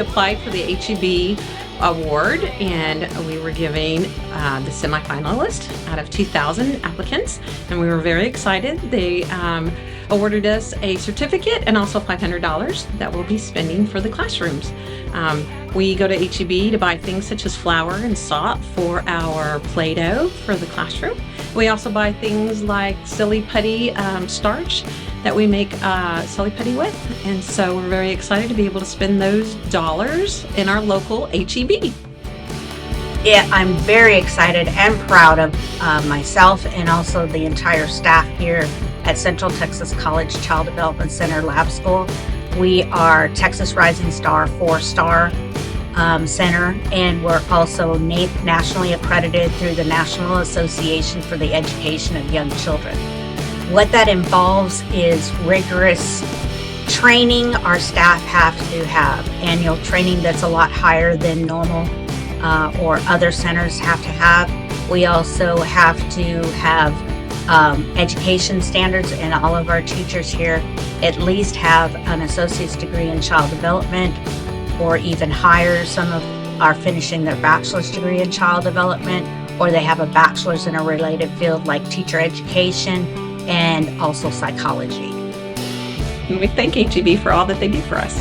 applied for the HEB award, and we were giving the semi-finalist out of 2,000 applicants, and we were very excited. They awarded us a certificate and also $500 that we'll be spending for the classrooms. We go to HEB to buy things such as flour and salt for our Play-Doh for the classroom. We also buy things like silly putty starch that we make silly putty with, and so we're very excited to be able to spend those dollars in our local HEB. Yeah, I'm very excited and proud of myself and also the entire staff here at Central Texas College Child Development Center Lab School. We are Texas Rising Star 4-star center, and we're also nationally accredited through the National Association for the Education of Young Children. What that involves is rigorous training. Our staff have to have annual training that's a lot higher than normal or other centers have to have. We also have to have education standards, and all of our teachers here at least have an associate's degree in child development or even higher. Some of are finishing their bachelor's degree in child development, or they have a bachelor's in a related field like teacher education and also psychology. And we thank HEB for all that they do for us.